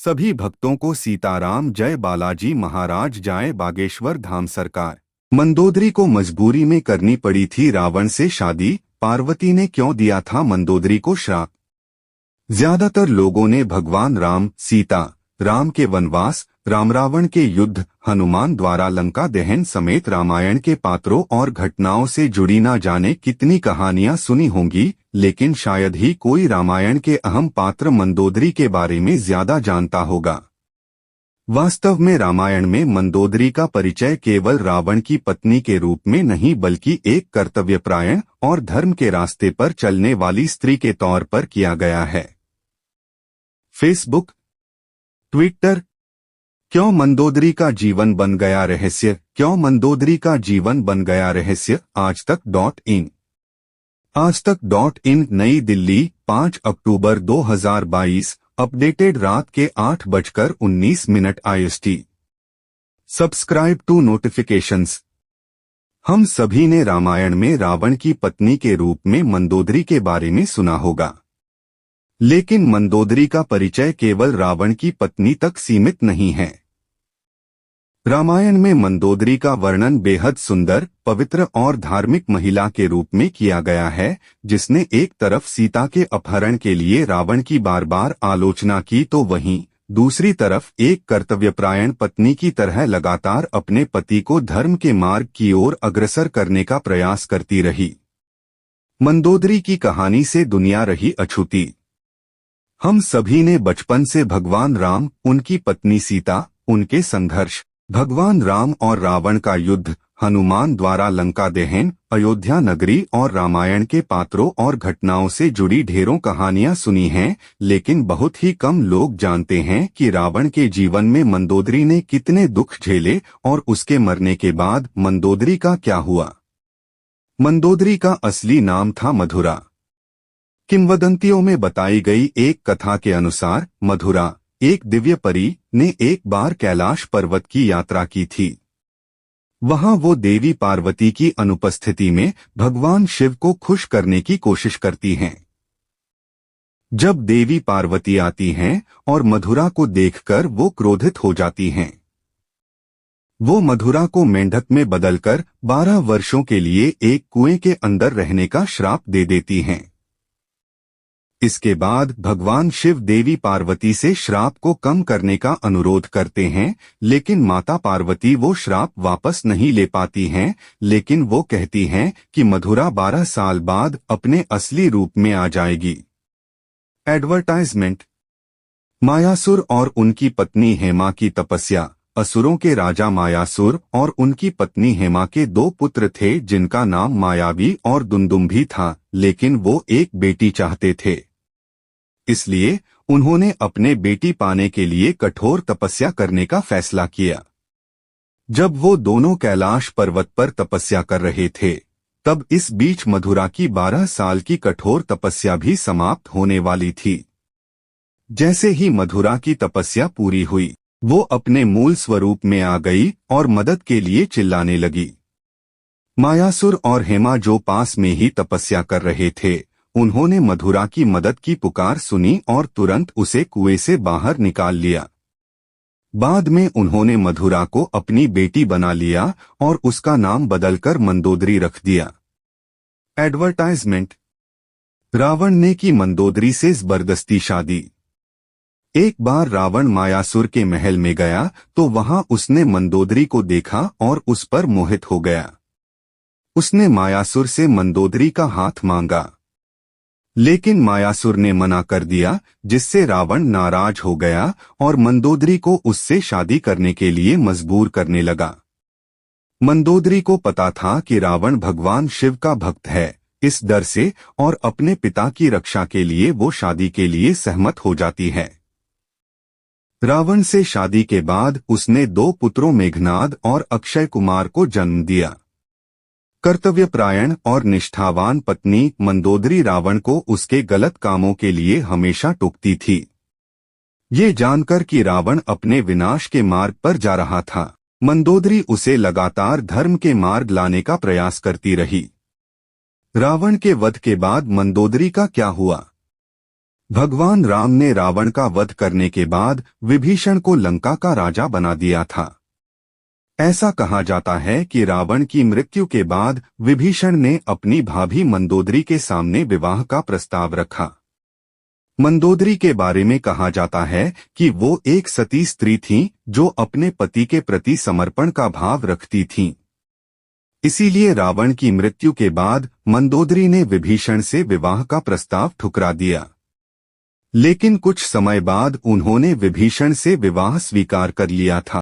सभी भक्तों को सीताराम जय बालाजी महाराज जाए बागेश्वर धाम सरकार। मंदोदरी को मजबूरी में करनी पड़ी थी रावण से शादी। पार्वती ने क्यों दिया था मंदोदरी को श्राप? ज्यादातर लोगों ने भगवान राम, सीता, राम के वनवास, राम रावण के युद्ध, हनुमान द्वारा लंका दहन समेत रामायण के पात्रों और घटनाओं से जुड़ी ना जाने कितनी कहानियां सुनी होंगी, लेकिन शायद ही कोई रामायण के अहम पात्र मंदोदरी के बारे में ज्यादा जानता होगा। वास्तव में रामायण में मंदोदरी का परिचय केवल रावण की पत्नी के रूप में नहीं बल्कि एक कर्तव्यपरायण और धर्म के रास्ते पर चलने वाली स्त्री के तौर पर किया गया है। Facebook, Twitter. क्यों मंदोदरी का जीवन बन गया रहस्य? क्यों मंदोदरी का जीवन बन गया रहस्य? आजतक.in। आजतक.in नई दिल्ली 5 अक्टूबर 2022। अपडेटेड रात के 8:19 IST। Subscribe to notifications. हम सभी ने रामायण में रावण की पत्नी के रूप में मंदोदरी के बारे में सुना होगा, लेकिन मंदोदरी का परिचय केवल रावण की पत्नी तक सीमित नहीं है। रामायण में मंदोदरी का वर्णन बेहद सुंदर, पवित्र और धार्मिक महिला के रूप में किया गया है, जिसने एक तरफ सीता के अपहरण के लिए रावण की बार बार आलोचना की तो वहीं दूसरी तरफ एक कर्तव्यपरायण पत्नी की तरह लगातार अपने पति को धर्म के मार्ग की ओर अग्रसर करने का प्रयास करती रही। मंदोदरी की कहानी से दुनिया रही अछूती। हम सभी ने बचपन से भगवान राम, उनकी पत्नी सीता, उनके संघर्ष, भगवान राम और रावण का युद्ध, हनुमान द्वारा लंका दहन, अयोध्या नगरी और रामायण के पात्रों और घटनाओं से जुड़ी ढेरों कहानियां सुनी हैं, लेकिन बहुत ही कम लोग जानते हैं कि रावण के जीवन में मंदोदरी ने कितने दुख झेले और उसके मरने के बाद मंदोदरी का क्या हुआ। मंदोदरी का असली नाम था मधुरा। किंवदंतियों में बताई गई एक कथा के अनुसार मधुरा, एक दिव्य परी, ने एक बार कैलाश पर्वत की यात्रा की थी। वहां वो देवी पार्वती की अनुपस्थिति में भगवान शिव को खुश करने की कोशिश करती हैं। जब देवी पार्वती आती हैं और मधुरा को देखकर वो क्रोधित हो जाती हैं। वो मधुरा को मेंढक में बदलकर 12 वर्षों के लिए एक कुएं के अंदर रहने का श्राप दे देती हैं। इसके बाद भगवान शिव देवी पार्वती से श्राप को कम करने का अनुरोध करते हैं, लेकिन माता पार्वती वो श्राप वापस नहीं ले पाती हैं, लेकिन वो कहती हैं कि मधुरा 12 साल बाद अपने असली रूप में आ जाएगी। एडवर्टाइजमेंट। मायासुर और उनकी पत्नी हेमा की तपस्या। असुरों के राजा मायासुर और उनकी पत्नी हेमा के 2 पुत्र थे जिनका नाम मायावी और दुंदुम्भी था, लेकिन वो एक बेटी चाहते थे। इसलिए उन्होंने अपने बेटी पाने के लिए कठोर तपस्या करने का फैसला किया। जब वो दोनों कैलाश पर्वत पर तपस्या कर रहे थे, तब इस बीच मधुरा की 12 साल की कठोर तपस्या भी समाप्त होने वाली थी। जैसे ही मधुरा की तपस्या पूरी हुई, वो अपने मूल स्वरूप में आ गई और मदद के लिए चिल्लाने लगी। मायासुर और हेमा जो पास में ही तपस्या कर रहे थे, उन्होंने मधुरा की मदद की पुकार सुनी और तुरंत उसे कुएं से बाहर निकाल लिया। बाद में उन्होंने मधुरा को अपनी बेटी बना लिया और उसका नाम बदलकर मंदोदरी रख दिया। एडवर्टाइजमेंट। रावण ने की मंदोदरी से जबरदस्ती शादी। एक बार रावण मायासुर के महल में गया तो वहां उसने मंदोदरी को देखा और उस पर मोहित हो गया। उसने मायासुर से मंदोदरी का हाथ मांगा, लेकिन मायासुर ने मना कर दिया, जिससे रावण नाराज हो गया और मंदोदरी को उससे शादी करने के लिए मजबूर करने लगा। मंदोदरी को पता था कि रावण भगवान शिव का भक्त है, इस डर से और अपने पिता की रक्षा के लिए वो शादी के लिए सहमत हो जाती है। रावण से शादी के बाद उसने 2 पुत्रों मेघनाद और अक्षय कुमार को जन्म दिया। कर्तव्यपरायण और निष्ठावान पत्नी मंदोदरी रावण को उसके गलत कामों के लिए हमेशा टोकती थी। ये जानकर कि रावण अपने विनाश के मार्ग पर जा रहा था, मंदोदरी उसे लगातार धर्म के मार्ग लाने का प्रयास करती रही। रावण के वध के बाद मंदोदरी का क्या हुआ? भगवान राम ने रावण का वध करने के बाद विभीषण को लंका का राजा बना दिया था। ऐसा कहा जाता है कि रावण की मृत्यु के बाद विभीषण ने अपनी भाभी मंदोदरी के सामने विवाह का प्रस्ताव रखा। मंदोदरी के बारे में कहा जाता है कि वो एक सती स्त्री थीं जो अपने पति के प्रति समर्पण का भाव रखती थीं। इसीलिए रावण की मृत्यु के बाद मंदोदरी ने विभीषण से विवाह का प्रस्ताव ठुकरा दिया। लेकिन कुछ समय बाद उन्होंने विभीषण से विवाह स्वीकार कर लिया था।